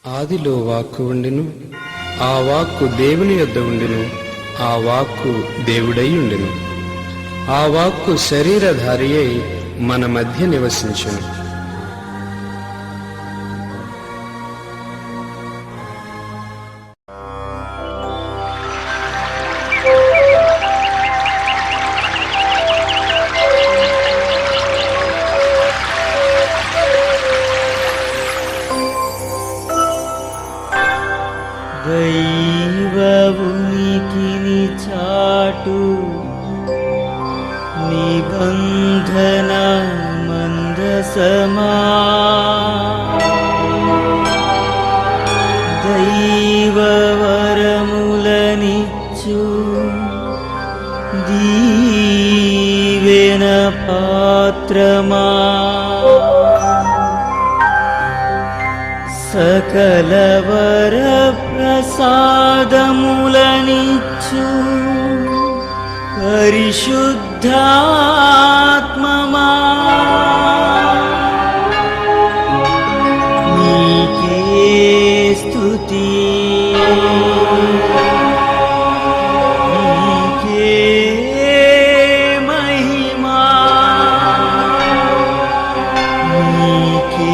ఆదిలో వాక్కు ఉండెను, ఆ వాక్కు దేవుని యొద్ద ఉండెను, ఆ వాక్కు దేవుడై ఉండెను. ఆ వాక్కు శరీరధారి అయి మన మధ్య నివసించెను. దైవ ఉనికిని చాటు నిబంధన మందసమా, దైవ వరములనిచ్చు దీవెన పాత్రమా, సకల వర ప్రసాదములనిచ్చు పరిశుద్ధాత్మమా, నీకే స్తుతి, నీకే మహిమా, నీకే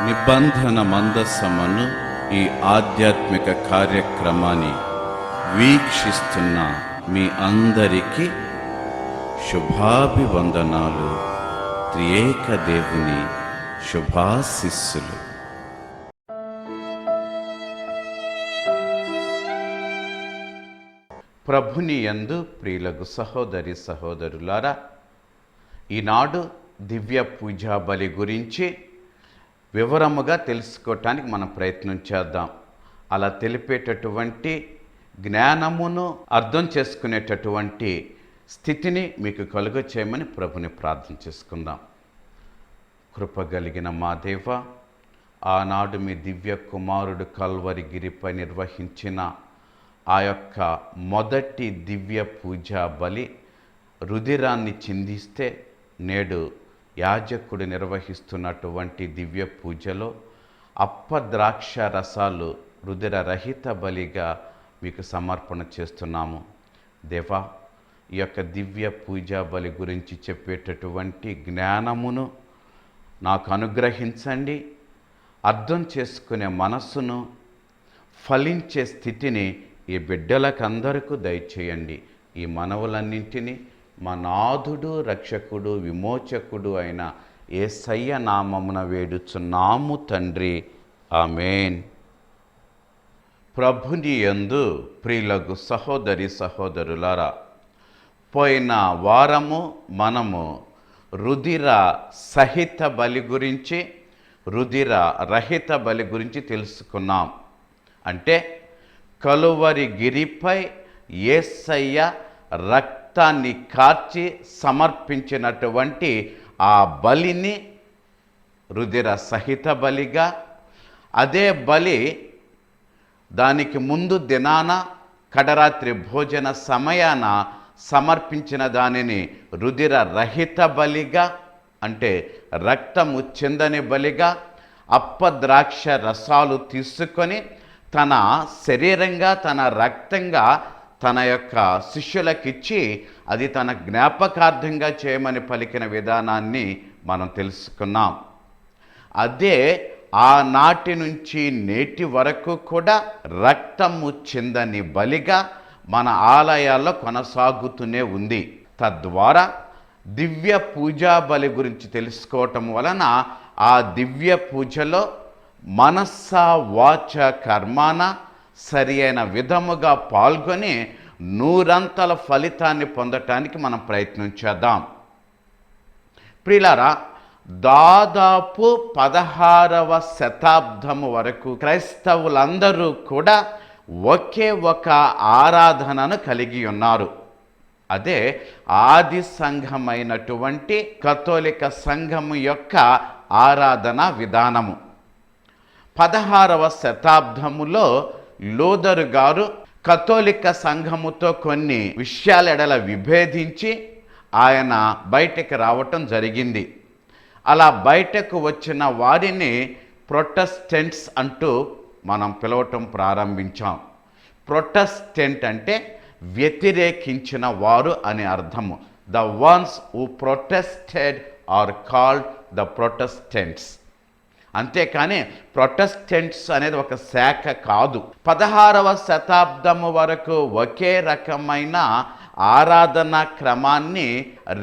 నిబంధన మందసమను ఈ ఆధ్యాత్మిక కార్యక్రమాన్ని వీక్షిస్తున్న మీ అందరికీ శుభాభివందనాలు. త్రియేక దేవుని శుభాశిస్సులు. ప్రభుని యందు ప్రియులకు సహోదరి సహోదరులారా, ఈనాడు దివ్య పూజా బలి గురించి వివరముగా తెలుసుకోవటానికి మనం ప్రయత్నం చేద్దాం. అలా తెలిపేటటువంటి జ్ఞానమును అర్థం చేసుకునేటటువంటి స్థితిని మీకు కలుగ చేయమని ప్రభుని ప్రార్థన చేసుకుందాం. కృపగలిగిన మా దేవ, ఆనాడు మీ దివ్య కుమారుడు కల్వరి గిరిపై నిర్వహించిన ఆ యొక్క మొదటి దివ్య పూజా బలి రుధిరాన్ని చిందిస్తే, నేడు యాజకుడు నిర్వహిస్తున్నటువంటి దివ్య పూజలో అప్పద్రాక్ష రసాలు రుధిర రహిత బలిగా మీకు సమర్పణ చేస్తున్నాము. దేవా, ఈ యొక్క దివ్య పూజా బలి గురించి చెప్పేటటువంటి జ్ఞానమును నాకు అనుగ్రహించండి. అర్థం చేసుకునే మనస్సును, ఫలించే స్థితిని ఈ బిడ్డలకందరికీ దయచేయండి. ఈ మనవులన్నింటినీ మా నాథుడు, రక్షకుడు, విమోచకుడు అయిన యేసయ్య నామమున వేడుచున్నాము తండ్రి. ఆమేన్. ప్రభుని యందు ప్రియులకు సహోదరి సహోదరులారా, పోయిన వారము మనము రుధిర సహిత బలి గురించి, రుధిర రహిత బలి గురించి తెలుసుకున్నాం. అంటే కలువరి గిరిపై యేసయ్య రక్తాన్ని కార్చి సమర్పించినటువంటి ఆ బలిని రుధిర సహిత బలిగా, అదే బలి దానికి ముందు దినాన కడరాత్రి భోజన సమయాన సమర్పించిన దానిని రుధిర రహిత బలిగా, అంటే రక్తము చెందని బలిగా, అప్పద్రాక్ష రసాలు తీసుకొని తన శరీరంగా, తన రక్తంగా తన యొక్క శిష్యులకిచ్చి అది తన జ్ఞాపకార్థంగా చేయమని పలికిన విధానాన్ని మనం తెలుసుకున్నాం. అదే ఆనాటి నుంచి నేటి వరకు కూడా రక్తము చెందని బలిగా మన ఆలయాల్లో కొనసాగుతూనే ఉంది. తద్వారా దివ్య పూజా బలి గురించి తెలుసుకోవటం వలన ఆ దివ్య పూజలో మనస్స వాచ కర్మాన సరి అయిన విధముగా పాల్గొని నూరంతల ఫలితాన్ని పొందటానికి మనం ప్రయత్నం చేద్దాం. ప్రియులారా, దాదాపు 16వ శతాబ్దము వరకు క్రైస్తవులందరూ కూడా ఒకే ఒక ఆరాధనను కలిగి ఉన్నారు. అదే ఆది సంఘమైనటువంటి కథోలిక సంఘము యొక్క ఆరాధన విధానము. 16వ శతాబ్దములో లూథరు గారు కథోలిక సంఘముతో కొన్ని విషయాల ఎడల విభేదించి ఆయన బయటకు రావటం జరిగింది. అలా బయటకు వచ్చిన వారిని ప్రొటెస్టెంట్స్ అంటూ మనం పిలవటం ప్రారంభించాం. ప్రొటెస్టెంట్ అంటే వ్యతిరేకించిన వారు అని అర్థము. The ones who protested are called the protestants. అంతేకాని ప్రొటెస్టెంట్స్ అనేది ఒక శాఖ కాదు. 16వ శతాబ్దము వరకు ఒకే రకమైన ఆరాధనా క్రమాన్ని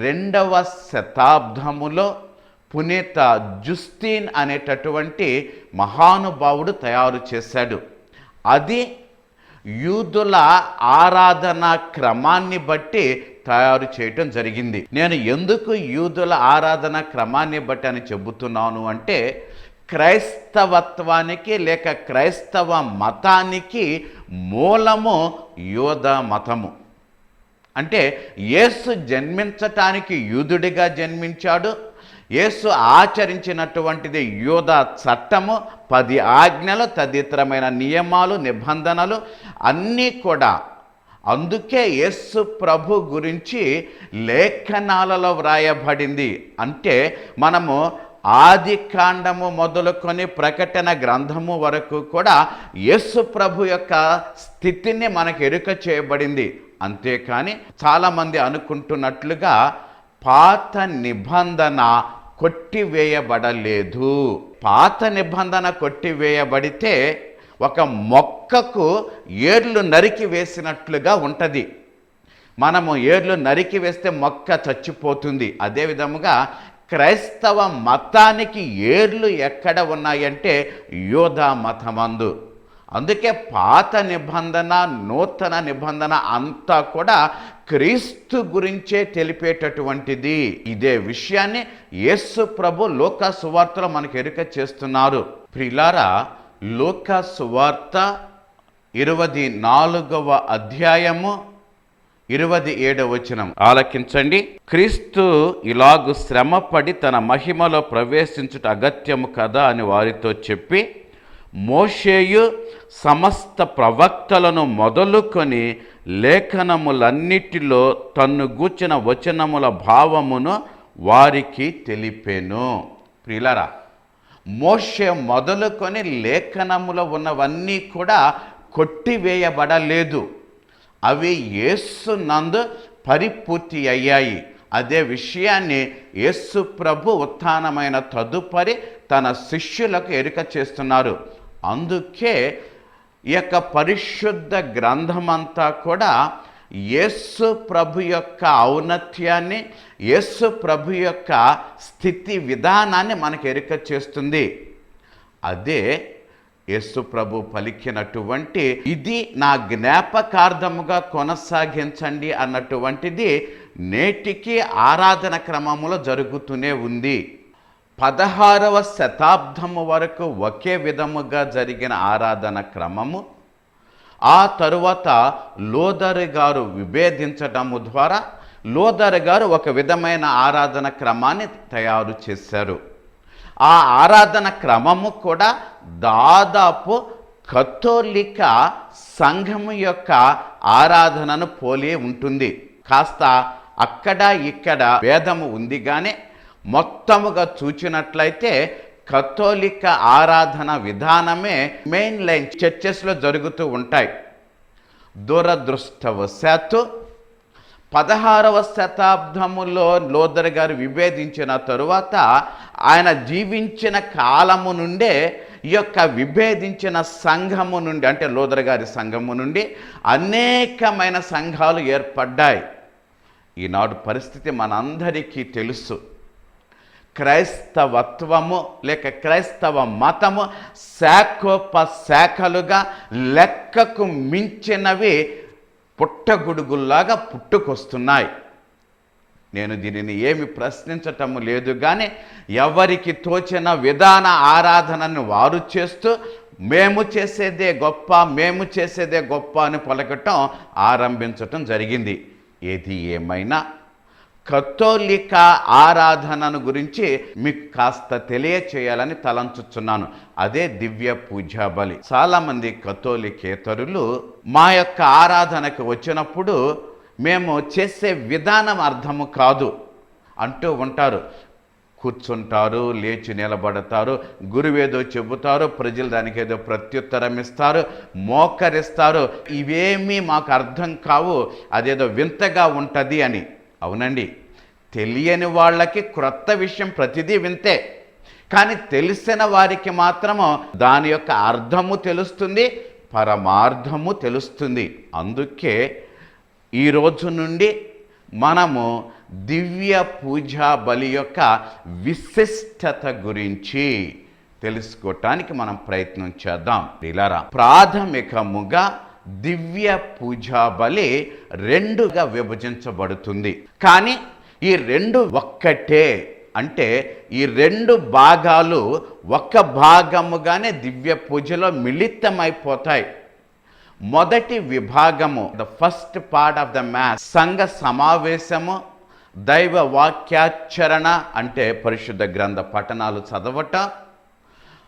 2వ శతాబ్దములో పునీత జుస్టీన్ అనేటటువంటి మహానుభావుడు తయారు చేశాడు. అది యూదుల ఆరాధనా క్రమాన్ని బట్టి తయారు చేయటం జరిగింది. నేను ఎందుకు యూదుల ఆరాధన క్రమాన్ని బట్టి అని చెబుతున్నాను అంటే, క్రైస్తవత్వానికి లేక క్రైస్తవ మతానికి మూలము యూద మతము. అంటే యేసు జన్మించటానికి యూదుడిగా జన్మించాడు. యేసు ఆచరించినటువంటిది యూద చట్టము, 10 ఆజ్ఞలు, తదితరమైన నియమాలు, నిబంధనలు అన్నీ కూడా. అందుకే యేసు ప్రభు గురించి లేఖనాలలో వ్రాయబడింది. అంటే మనము ఆది కాండము మొదలుకొని ప్రకటన గ్రంథము వరకు కూడా యేసు ప్రభు యొక్క స్థితిని మనకు ఎరుక చేయబడింది. అంతేకాని చాలామంది అనుకుంటున్నట్లుగా పాత నిబంధన కొట్టివేయబడలేదు. పాత నిబంధన కొట్టివేయబడితే ఒక మొక్కకు ఏర్లు నరికి వేసినట్లుగా ఉంటుంది. మనము ఏర్లు నరికి వేస్తే మొక్క చచ్చిపోతుంది. అదేవిధముగా క్రైస్తవ మతానికి ఏర్లు ఎక్కడ ఉన్నాయంటే యూదా మతమందు. అందుకే పాత నిబంధన, నూతన నిబంధన అంతా కూడా క్రీస్తు గురించే తెలిపేటటువంటిది. ఇదే విషయాన్ని యేసు ప్రభు లూకా సువార్తలో మనకు ఎరుక చేస్తున్నారు. ప్రియులారా, లూకా సువార్త 24వ అధ్యాయము 27వ వచనం ఆలకించండి. క్రీస్తు ఇలాగు శ్రమపడి తన మహిమలో ప్రవేశించుట అగత్యము కదా అని వారితో చెప్పి, మోషేయు సమస్త ప్రవక్తలను మొదలుకొని లేఖనములన్నిటిలో తన్ను గూర్చిన వచనముల భావమును వారికి తెలిపెను. ప్రియులారా, మోషే మొదలుకొని లేఖనములో ఉన్నవన్నీ కూడా కొట్టివేయబడలేదు. అవి యేసు నందు పరిపూర్తి అయ్యాయి. అదే విషయాన్ని యేసు ప్రభు ఉత్థానమైన తదుపరి తన శిష్యులకు ఎరుక చేస్తున్నారు. అందుకే ఈ యొక్క పరిశుద్ధ గ్రంథమంతా కూడా యేసు ప్రభు యొక్క ఔన్నత్యాన్ని, యేసు ప్రభు యొక్క స్థితి విధానాన్ని మనకు ఎరుక చేస్తుంది. అదే యేసు ప్రభు పలికినటువంటి ఇది నా జ్ఞాపకార్థముగా కొనసాగించండి అన్నటువంటిది నేటికి ఆరాధన క్రమములో జరుగుతూనే ఉంది. 16వ శతాబ్దము వరకు ఒకే విధముగా జరిగిన ఆరాధన క్రమము ఆ తరువాత లూథరు గారు విభేదించటము ద్వారా లూథరు గారు ఒక విధమైన ఆరాధన క్రమాన్ని తయారు చేశారు. ఆ ఆరాధన క్రమము కూడా దాదాపు కథోలిక సంఘము యొక్క ఆరాధనను పోలి ఉంటుంది. కాస్త అక్కడ ఇక్కడ భేదము ఉంది, కానీ మొత్తముగా చూచినట్లయితే కథోలిక ఆరాధన విధానమే మెయిన్ లైన్ చర్చెస్లో జరుగుతూ ఉంటాయి. దురదృష్టవశాత్తు 16వ శతాబ్దములో లూథరు గారు విభేదించిన తరువాత ఆయన జీవించిన కాలము నుండే ఈ యొక్క విభేదించిన సంఘము నుండి, అంటే లూథరు గారి సంఘము నుండి అనేకమైన సంఘాలు ఏర్పడ్డాయి. ఈనాడు పరిస్థితి మనందరికీ తెలుసు. క్రైస్తవత్వము లేక క్రైస్తవ మతము శాఖోపశాఖలుగా లెక్కకు మించినవి పుట్టగొడుగుల్లాగా పుట్టుకొస్తున్నాయి. నేను దీనిని ఏమి ప్రశ్నించటము లేదు, కానీ ఎవరికి తోచిన విధాన ఆరాధనను వారు చేస్తూ మేము చేసేదే గొప్ప, మేము చేసేదే గొప్ప అని పలకటం ఆరంభించటం జరిగింది. ఏది ఏమైనా కథోలిక ఆరాధనను గురించి మీకు కాస్త తెలియచేయాలని తలంచుచున్నాను. అదే దివ్య పూజా బలి. చాలామంది కథోలికేతరులు మా యొక్క ఆరాధనకు వచ్చినప్పుడు మేము చేసే విధానం అర్థము కాదు అంటూ ఉంటారు. కూర్చుంటారు, లేచి నిలబడతారు, గురువేదో చెబుతారు, ప్రజలు దానికి ఏదో ప్రత్యుత్తరం ఇస్తారు, మోకరిస్తారు. ఇవేమీ మాకు అర్థం కావు, అదేదో వింతగా ఉంటుంది అని. అవునండి, తెలియని వాళ్ళకి క్రొత్త విషయం ప్రతిదీ వింతే, కానీ తెలిసిన వారికి మాత్రము దాని యొక్క అర్థము తెలుస్తుంది, పరమార్థము తెలుస్తుంది. అందుకే ఈ రోజు నుండి మనము దివ్య పూజా బలి యొక్క విశిష్టత గురించి తెలుసుకోవటానికి మనం ప్రయత్నం చేద్దాం. ప్రియులారా, ప్రాథమికముగా దివ్య పూజా బలి రెండుగా విభజించబడుతుంది. కానీ ఈ రెండు ఒక్కటే, అంటే ఈ రెండు భాగాలు ఒక భాగముగానే దివ్య పూజలో మిళితమైపోతాయి. మొదటి విభాగము, the first part of the mass, సంఘ సమావేశము, దైవ వాక్యాచరణ అంటే పరిశుద్ధ గ్రంథ పఠనాలు చదవటం,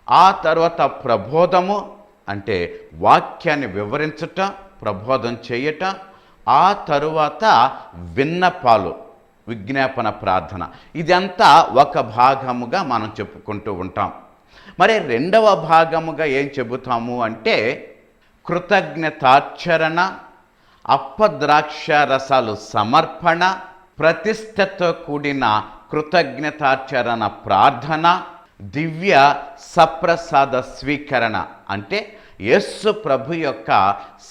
ఆ తర్వాత ప్రబోధము అంటే వాక్యాన్ని వివరించటం, ప్రబోధం చేయటం, ఆ తరువాత విన్నపాలు, విజ్ఞాపన ప్రార్థన. ఇదంతా ఒక భాగముగా మనం చెప్పుకుంటూ ఉంటాం. మరి రెండవ భాగముగా ఏం చెబుతాము అంటే కృతజ్ఞతాచరణ, అప్పద్రాక్ష రసాలు సమర్పణ, ప్రతిష్టతో కూడిన కృతజ్ఞతాచరణ ప్రార్థన, దివ్య సప్రసాద స్వీకరణ అంటే యేసు ప్రభు యొక్క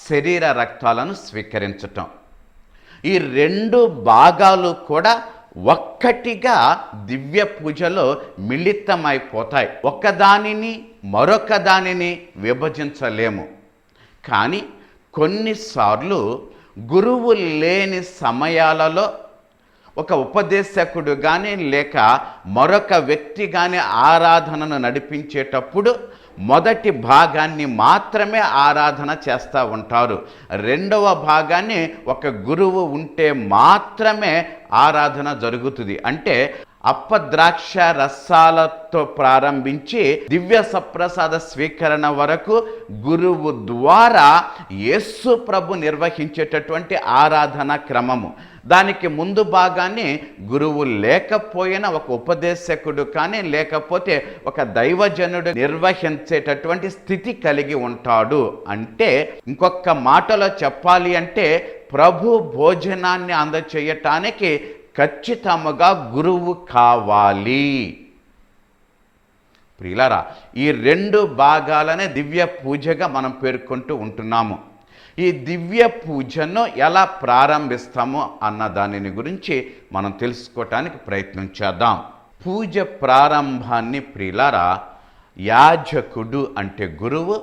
శరీర రక్తాలను స్వీకరించటం. ఈ రెండు భాగాలు కూడా ఒక్కటిగా దివ్య పూజలో మిళితమైపోతాయి. ఒకదానిని మరొక దానిని విభజించలేము. కానీ కొన్నిసార్లు గురువు లేని సమయాలలో ఒక ఉపదేశకుడు కానీ లేక మరొక వ్యక్తి కానీ ఆరాధనను నడిపించేటప్పుడు మొదటి భాగాన్ని మాత్రమే ఆరాధన చేస్తూ ఉంటారు. రెండవ భాగాన్ని ఒక గురువు ఉంటే మాత్రమే ఆరాధన జరుగుతుంది. అంటే అప్పద్రాక్ష రసాలతో ప్రారంభించి దివ్య సప్రసాద స్వీకరణ వరకు గురువు ద్వారా యేసు ప్రభు నిర్వహించేటటువంటి ఆరాధన క్రమము. దానికి ముందు భాగాన్ని గురువు లేకపోయినా ఒక ఉపదేశకుడు కానీ లేకపోతే ఒక దైవజనుడు నిర్వహించేటటువంటి స్థితి కలిగి ఉంటాడు. అంటే ఇంకొక మాటలో చెప్పాలి అంటే ప్రభు భోజనాన్ని అందచేయటానికి ఖచ్చితంగా గురువు కావాలి. ప్రియులారా, ఈ రెండు భాగాలనే దివ్య పూజగా మనం పేర్కొంటూ ఉంటున్నాము. ఈ దివ్య పూజను ఎలా ప్రారంభిస్తామో అన్న దానిని గురించి మనం తెలుసుకోవటానికి ప్రయత్నం చేద్దాం. పూజ ప్రారంభాన్ని ప్రియులారా యాజకుడు అంటే గురువు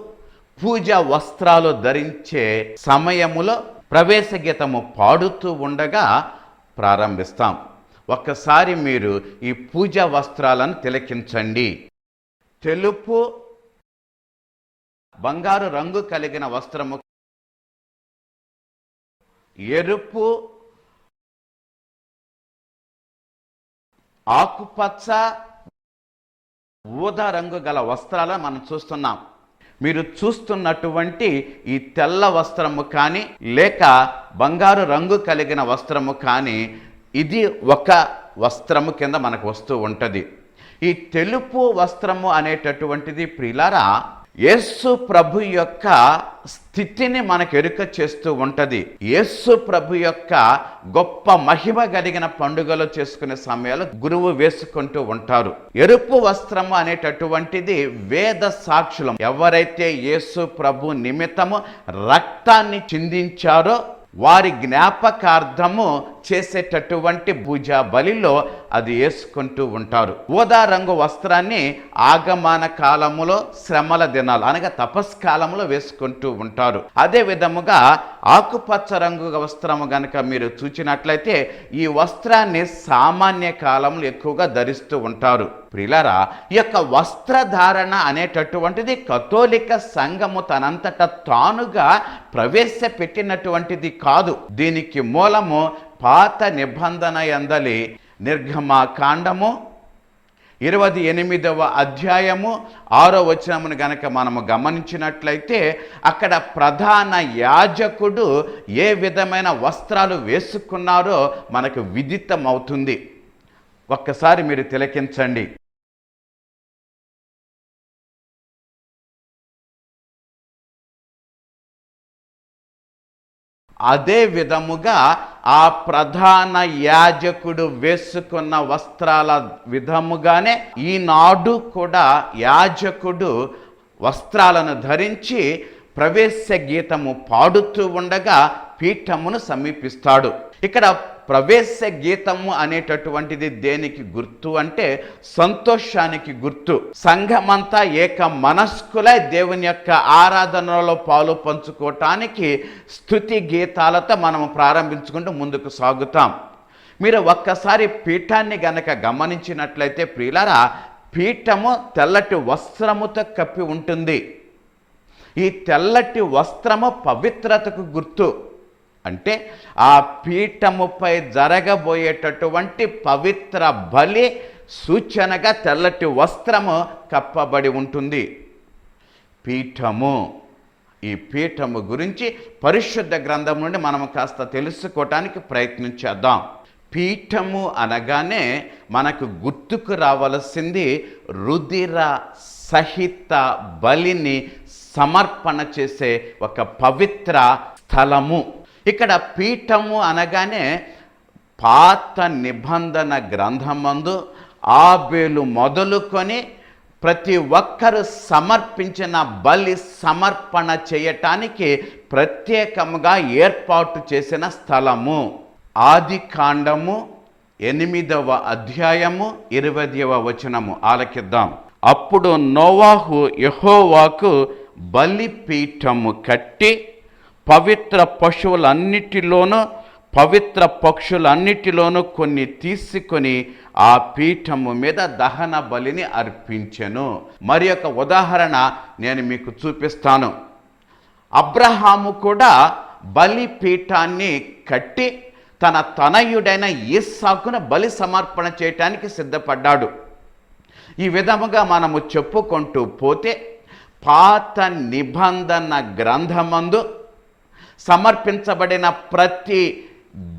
పూజ వస్త్రాలు ధరించే సమయములో ప్రవేశ గీతము పాడుతూ ఉండగా ప్రారంభిస్తాం. ఒక్కసారి మీరు ఈ పూజా వస్త్రాలను తిలకించండి. తెలుపు బంగారు రంగు కలిగిన వస్త్రము, ఎరుపు, ఆకుపచ్చ, ఊదా రంగు గల వస్త్రాలను మనం చూస్తున్నాం. మీరు చూస్తున్నటువంటి ఈ తెల్ల వస్త్రము కానీ లేక బంగారు రంగు కలిగిన వస్త్రము కానీ ఇది ఒక వస్త్రము కింద మనకు వస్తూ ఉంటుంది. ఈ తెలుపు వస్త్రము అనేటటువంటిది ప్రియులారా యేసు ప్రభు యొక్క స్థితిని మనకు ఎరుక చేస్తూ ఉంటుంది. యేసు ప్రభు యొక్క గొప్ప మహిమ కలిగిన పండుగలు చేసుకునే సమయాల్లో గురువు వేసుకుంటూ ఉంటారు. ఎరుపు వస్త్రము అనేటటువంటిది వేద సాక్షులం. ఎవరైతే యేసు ప్రభు నిమిత్తము రక్తాన్ని చిందించారో వారి జ్ఞాపకార్థము చేసేటటువంటి పూజ బలిలో అది వేసుకుంటూ ఉంటారు. ఊదా రంగు వస్త్రాన్ని ఆగమన కాలములో, శ్రమల దినాలు అనగా తపస్కాలంలో వేసుకుంటూ ఉంటారు. అదే విధముగా ఆకుపచ్చ రంగు వస్త్రము గనక మీరు చూచినట్లయితే ఈ వస్త్రాన్ని సామాన్య కాలంలో ఎక్కువగా ధరిస్తూ ఉంటారు. ప్రియులారా, ఈ యొక్క వస్త్రధారణ అనేటటువంటిది కథోలిక సంఘము తనంతట తానుగా ప్రవేశపెట్టినటువంటిది కాదు. దీనికి మూలము పాత నిబంధన యందలి నిర్గమకాండము 28వ అధ్యాయము 6వ వచనమును గనక మనము గమనించినట్లయితే అక్కడ ప్రధాన యాజకుడు ఏ విధమైన వస్త్రాలు వేసుకున్నారో మనకు విదితమవుతుంది. ఒక్కసారి మీరు తిలకించండి. అదే విధముగా ఆ ప్రధాన యాజకుడు వేసుకున్న వస్త్రాల విధముగానే ఈనాడు కూడా యాజకుడు వస్త్రాలను ధరించి ప్రవేశ గీతము పాడుతూ ఉండగా పీఠమును సమీపిస్తాడు. ఇక్కడ ప్రవేశ గీతము అనేటటువంటిది దేనికి గుర్తు అంటే సంతోషానికి గుర్తు. సంఘమంతా ఏక మనస్కులై దేవుని యొక్క ఆరాధనలో పాలు పంచుకోవటానికి స్తుతి గీతాలతో మనము ప్రారంభించుకుంటూ ముందుకు సాగుతాం. మీరు ఒక్కసారి పీఠాన్ని గనక గమనించినట్లయితే ప్రియులారా, పీఠము తెల్లటి వస్త్రముతో కప్పి ఉంటుంది. ఈ తెల్లటి వస్త్రము పవిత్రతకు గుర్తు. అంటే ఆ పీఠముపై జరగబోయేటటువంటి పవిత్ర బలి సూచనగా తెల్లటి వస్త్రము కప్పబడి ఉంటుంది. పీఠము, ఈ పీఠము గురించి పరిశుద్ధ గ్రంథం నుండి మనం కాస్త తెలుసుకోవటానికి ప్రయత్నించేద్దాం. పీఠము అనగానే మనకు గుర్తుకు రావలసింది రుధిర సహిత బలిని సమర్పణ చేసే ఒక పవిత్ర స్థలము. ఇక్కడ పీఠము అనగానే పాత నిబంధన గ్రంథమందు ఆబేలు మొదలుకొని ప్రతి ఒక్కరు సమర్పించిన బలి సమర్పణ చేయటానికి ప్రత్యేకంగా ఏర్పాటు చేసిన స్థలము. ఆదికాండము 8వ అధ్యాయము 20వ వచనము ఆలకిద్దాం. అప్పుడు నోవాహు యెహోవాకు బలిపీఠము కట్టి పవిత్ర పశువులన్నిటిలోనూ పవిత్ర పక్షులన్నిటిలోనూ కొన్ని తీసుకొని ఆ పీఠము మీద దహన బలిని అర్పించెను. మరి ఒక ఉదాహరణ నేను మీకు చూపిస్తాను. అబ్రహాము కూడా బలిపీఠాన్ని కట్టి తన తనయుడైన ఇస్సాకును బలి సమర్పణ చేయటానికి సిద్ధపడ్డాడు. ఈ విధముగా మనము చెప్పుకుంటూ పోతే పాత నిబంధన గ్రంథమందు సమర్పించబడిన ప్రతి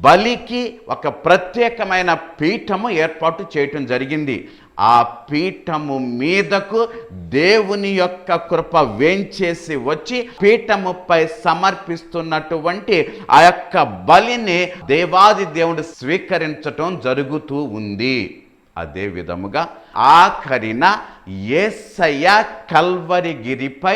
బలికి ఒక ప్రత్యేకమైన పీఠము ఏర్పాటు చేయటం జరిగింది. ఆ పీఠము మీదకు దేవుని యొక్క కృప వేంచేసి వచ్చి పీఠముపై సమర్పిస్తున్నటువంటి ఆ యొక్క బలిని దేవాది దేవుడు స్వీకరించటం జరుగుతూ ఉంది. అదే విధముగా ఆఖరిన యేసయ్య కల్వరిగిరిపై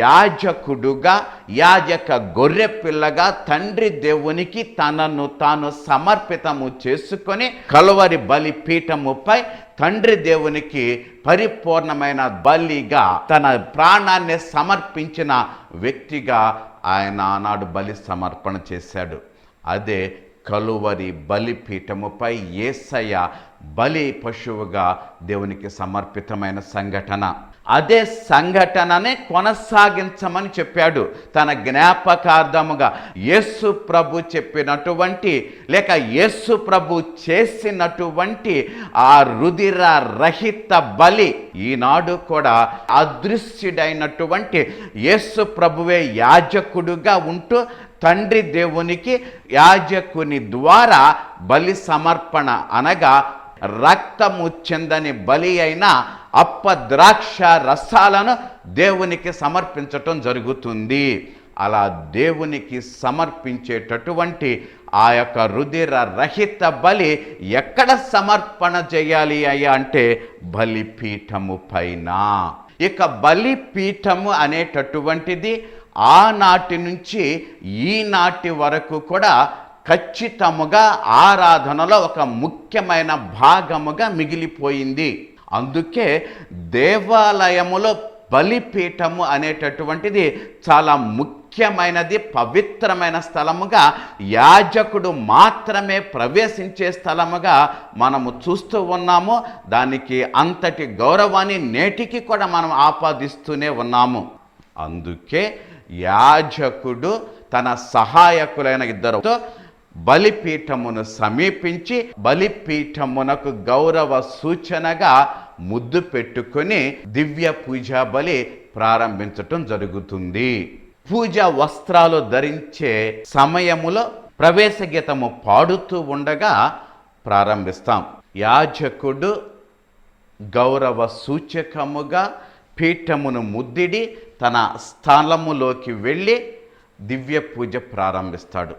యాజకుడుగా, యాజక గొర్రె పిల్లగా తండ్రి దేవునికి తనను తాను సమర్పితము చేసుకొని కల్వరి బలి పీఠముపై తండ్రి దేవునికి పరిపూర్ణమైన బలిగా తన ప్రాణాన్ని సమర్పించిన వ్యక్తిగా ఆయన ఆనాడు బలి సమర్పణ చేశాడు. అదే కలువరి బలిపీఠముపై యేసయ్య బలి పశువుగా దేవునికి సమర్పితమైన సంఘటన. అదే సంఘటననే కొనసాగించమని చెప్పాడు. తన జ్ఞాపకార్థముగా యేసు ప్రభు చెప్పినటువంటి లేక యేసు ప్రభు చేసినటువంటి ఆ రుధిర రహిత బలి ఈనాడు కూడా అదృశ్యుడైనటువంటి యేసు ప్రభువే యాజకుడుగా ఉంటూ తండ్రి దేవునికి యాజకుని ద్వారా బలి సమర్పణ అనగా రక్తము చెందని బలి అయిన అప్పద్రాక్ష రసాలను దేవునికి సమర్పించటం జరుగుతుంది. అలా దేవునికి సమర్పించేటటువంటి ఆ యొక్క రుధిర రహిత బలి ఎక్కడ సమర్పణ చేయాలి అయ్యా అంటే బలిపీఠము పైన. ఇక బలిపీఠము అనేటటువంటిది ఆనాటి నుంచి ఈనాటి వరకు కూడా ఖచ్చితముగా ఆరాధనలో ఒక ముఖ్యమైన భాగముగా మిగిలిపోయింది. అందుకే దేవాలయములో బలిపీఠము అనేటటువంటిది చాలా ముఖ్యమైనది, పవిత్రమైన స్థలముగా, యాజకుడు మాత్రమే ప్రవేశించే స్థలముగా మనము చూస్తూ ఉన్నాము. దానికి అంతటి గౌరవాన్ని నేటికి కూడా మనం ఆపాదిస్తూనే ఉన్నాము. అందుకే యాజకుడు తన సహాయకులైన ఇద్దరుతో బలిపీఠమును సమీపించి బలిపీఠమునకు గౌరవ సూచనగా ముద్దు పెట్టుకొని దివ్య పూజా బలి ప్రారంభించటం జరుగుతుంది. పూజా వస్త్రాలు ధరించే సమయములో ప్రవేశ గీతము పాడుతూ ఉండగా ప్రారంభిస్తాం. యాజకుడు గౌరవ సూచకముగా పీఠమును ముద్దిడి తన స్థలములోకి వెళ్ళి దివ్య పూజ ప్రారంభిస్తాడు.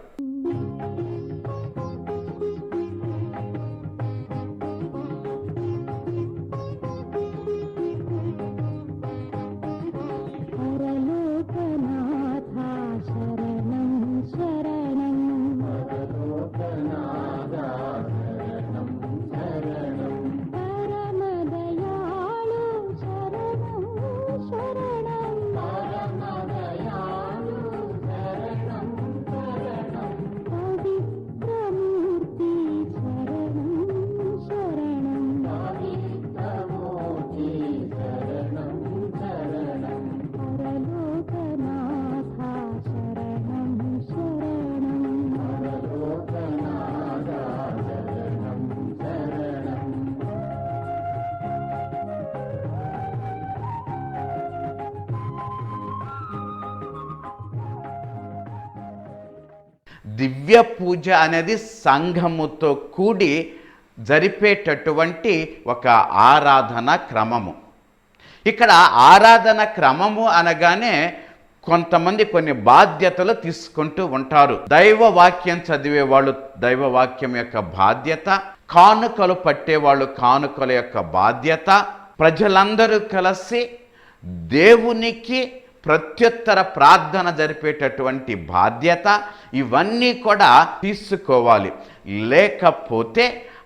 దివ్య పూజ అనేది సంఘముతో కూడి జరిపేటటువంటి ఒక ఆరాధన క్రమము. ఇక్కడ ఆరాధన క్రమము అనగానే కొంతమంది కొన్ని బాధ్యతలు తీసుకుంటూ ఉంటారు. దైవ వాక్యం చదివేవాళ్ళు దైవ వాక్యం యొక్క బాధ్యత, కానుకలు పట్టేవాళ్ళు కానుకల యొక్క బాధ్యత, ప్రజలందరూ కలిసి దేవునికి ప్రత్యుత్తర ప్రార్థన జరిపేటటువంటి బాధ్యత, ఇవన్నీ కూడా తీసుకోవాలి. లేకపోతే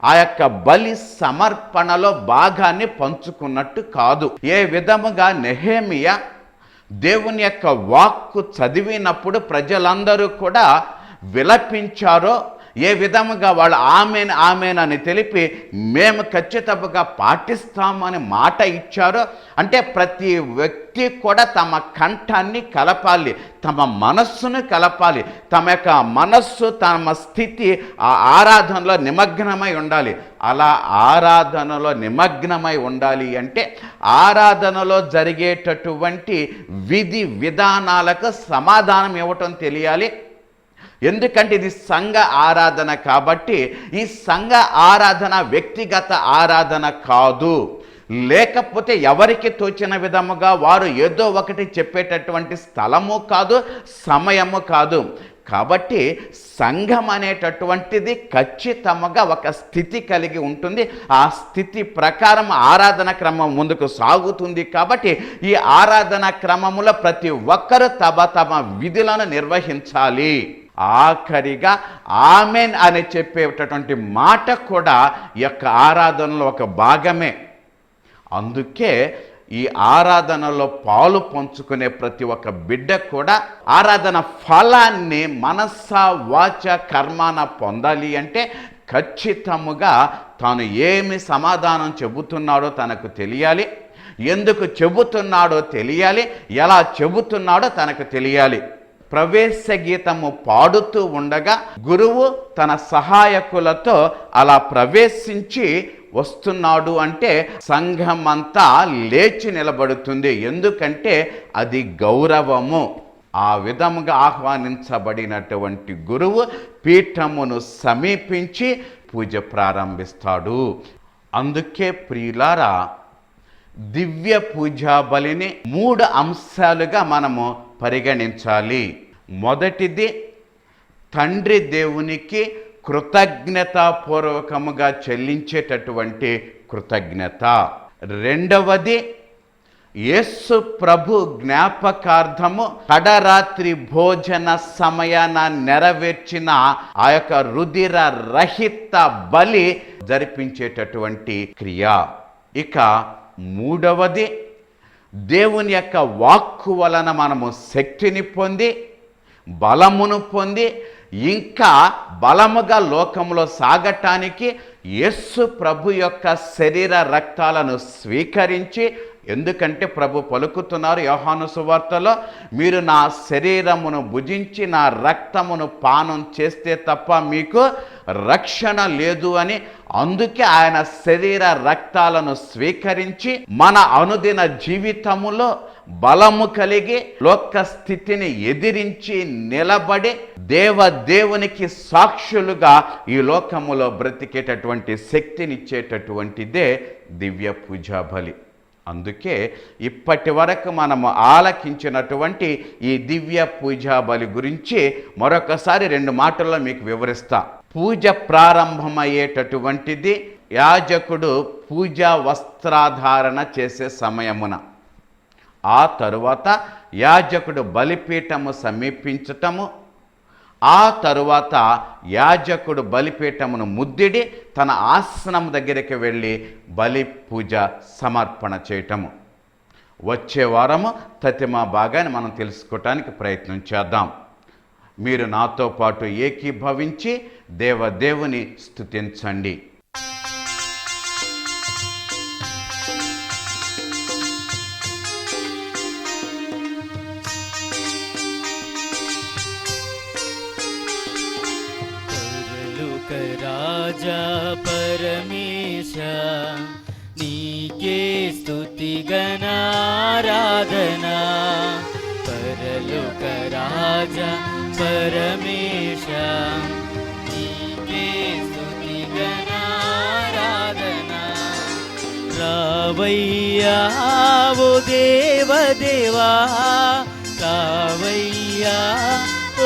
ఆ యొక్క బలి సమర్పణలో భాగాన్ని పంచుకున్నట్టు కాదు. ఏ విధముగా నెహెమియా దేవుని యొక్క వాక్కు చదివినప్పుడు ప్రజలందరూ కూడా విలపించారో, ఏ విధముగా వాళ్ళు ఆమెన్ ఆమెన్ అని తెలిపి మేము ఖచ్చితంగా పాటిస్తామని మాట ఇచ్చారో, అంటే ప్రతి వ్యక్తి కూడా తమ కంఠాన్ని కలపాలి, తమ మనస్సును కలపాలి, తమ యొక్క మనస్సు తమ స్థితి ఆ ఆరాధనలో నిమగ్నమై ఉండాలి. అలా ఆరాధనలో నిమగ్నమై ఉండాలి అంటే ఆరాధనలో జరిగేటటువంటి విధి విధానాలకు సమాధానం ఇవ్వటం తెలియాలి. ఎందుకంటే ఇది సంఘ ఆరాధన కాబట్టి, ఈ సంఘ ఆరాధన వ్యక్తిగత ఆరాధన కాదు. లేకపోతే ఎవరికి తోచిన విధముగా వారు ఏదో ఒకటి చెప్పేటటువంటి స్థలము కాదు, సమయము కాదు. కాబట్టి సంఘం అనేటటువంటిది ఖచ్చితంగా ఒక స్థితి కలిగి ఉంటుంది. ఆ స్థితి ప్రకారం ఆరాధన క్రమం ముందుకు సాగుతుంది. కాబట్టి ఈ ఆరాధన క్రమములో ప్రతి ఒక్కరూ తమ విధులను నిర్వహించాలి. ఆఖరిగా ఆమెన్ అని చెప్పేటటువంటి మాట కూడా ఈ యొక్క ఆరాధనలో ఒక భాగమే. అందుకే ఈ ఆరాధనలో పాలు పంచుకునే ప్రతి ఒక్క బిడ్డ కూడా ఆరాధన ఫలాన్ని మనస్స వాచ కర్మాన పొందాలి అంటే ఖచ్చితముగా తాను ఏమి సమాధానం చెబుతున్నాడో తనకు తెలియాలి, ఎందుకు చెబుతున్నాడో తెలియాలి, ఎలా చెబుతున్నాడో తనకు తెలియాలి. ప్రవేశ గీతము పాడుతూ ఉండగా గురువు తన సహాయకులతో అలా ప్రవేశించి వస్తున్నాడు అంటే సంఘమంతా లేచి నిలబడుతుంది. ఎందుకంటే అది గౌరవము. ఆ విధముగా ఆహ్వానించబడినటువంటి గురువు పీఠమును సమీపించి పూజ ప్రారంభిస్తాడు. అందుకే ప్రియులారా, దివ్య పూజా బలిని 3 అంశాలుగా మనము పరిగణించాలి. మొదటిది తండ్రి దేవునికి కృతజ్ఞతాపూర్వకముగా చెల్లించేటటువంటి కృతజ్ఞత. రెండవది యేసు ప్రభు జ్ఞాపకార్థము కడరాత్రి భోజన సమయాన నెరవేర్చిన ఆ యొక్క రుధిర రహిత బలి జరిపించేటటువంటి క్రియ. ఇక మూడవది, దేవుని యొక్క వాక్కు వలన మనము శక్తిని పొంది బలమును పొంది ఇంకా బలముగా లోకంలో సాగటానికి యేసు ప్రభు యొక్క శరీర రక్తాలను స్వీకరించి, ఎందుకంటే ప్రభు పలుకుతున్నారు యోహాను సువార్తలో, మీరు నా శరీరమును భుజించి నా రక్తమును పానం చేస్తే తప్ప మీకు రక్షణ లేదు అని. అందుకే ఆయన శరీర రక్తాలను స్వీకరించి మన అనుదిన జీవితములో బలము కలిగి లోక స్థితిని ఎదిరించి నిలబడి దేవునికి సాక్షులుగా ఈ లోకములో బ్రతికేటటువంటి శక్తినిచ్చేటటువంటిదే దివ్య పూజా బలి. అందుకే ఇప్పటి వరకు మనము ఆలకించినటువంటి ఈ దివ్య పూజా బలి గురించి మరొకసారి 2 మాటల్లో మీకు వివరిస్తా. పూజ ప్రారంభమయ్యేటటువంటిది యాజకుడు పూజా వస్త్రాధారణ చేసే సమయమున. ఆ తరువాత యాజకుడు బలిపీఠము సమీపించటము, ఆ తరువాత యాజకుడు బలిపీఠమును ముద్దిడి తన ఆసనం దగ్గరికి వెళ్ళి బలి పూజ సమర్పణ చేయటము. వచ్చే వారము తతిమా భాగాన్ని మనం తెలుసుకోవటానికి ప్రయత్నం చేద్దాం. మీరు నాతో పాటు ఏకీభవించి దేవుని స్తుతించండి. రాజా పరమేశ నీకే స్తుతి గణారాధన. పరలోక రాజా పరమేశ నీకే స్తుతి గణారాధన. రావయ్యా ఓ దేవదేవా, రావయ్యా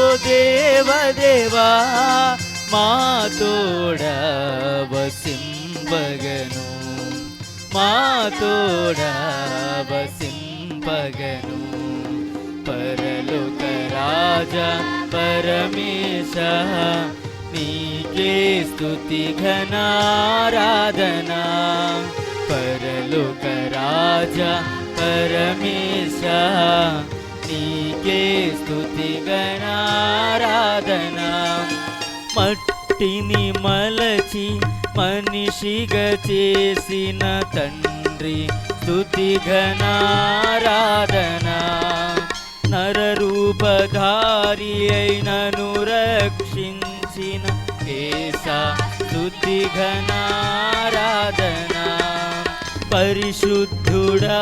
ఓ దేవదేవా, మా తోడ వసింపగను, మా తోడ వసింపగను. పరలోక రాజా పరమేశ నీకే స్తుతి ఘనారాధన. పరలోక రాజా పరమేశ నీకే స్తుతి ఘనారాధన. మట్టిని మలచి మనిషిగా చేసిన తండ్రి స్తుతి ఘనారాధన. నరరూపధారి అయినను రక్షించిన యేసా స్తుతి ఘనారాధన. పరిశుద్ధుడా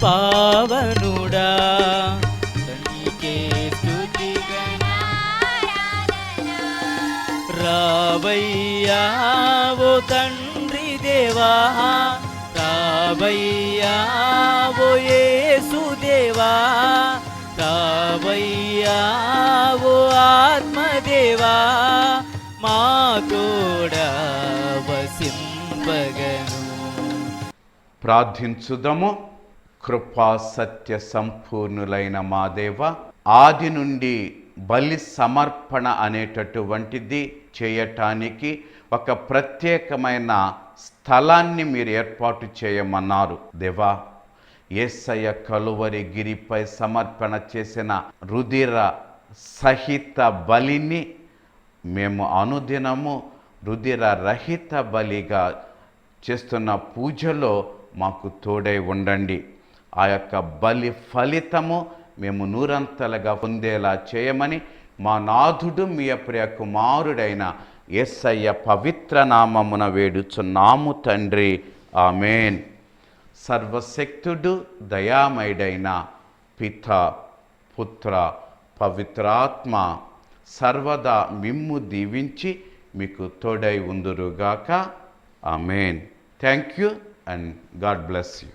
పావనుడా నీకే స్తుతి రావయ్యా ఓ తండ్రి దేవా, రావయ్యా ఓ యేసుదేవా, రావయ్యా ఓ ఆత్మదేవా, మా తోడ వసింపగను. ప్రార్థించుదము. కృపా సత్య సంపూర్ణులైన మా దేవ, ఆది నుండి బలి సమర్పణ అనేటటువంటిది చేయటానికి ఒక ప్రత్యేకమైన స్థలాన్ని మీరు ఏర్పాటు చేయమన్నారు దేవా. యేసయ్య కలువరి గిరిపై సమర్పణ చేసిన రుధిర సహిత బలిని మేము అనుదినము రుధిర రహిత బలిగా చేస్తున్న పూజలో మాకు తోడై ఉండండి. ఆ యొక్క బలి ఫలితము మేము నూరంతలుగా పొందేలా చేయమని మా నాథుడు మీ ప్రియ కుమారుడైన యేసయ్య పవిత్ర నామమున వేడుచున్నాము తండ్రి. ఆమేన్. సర్వశక్తుడు దయామయుడైన పిత పుత్ర పవిత్రాత్మ సర్వదా మిమ్ము దీవించి మీకు తోడై ఉందురుగాక. ఆమేన్. Thank you and God bless you.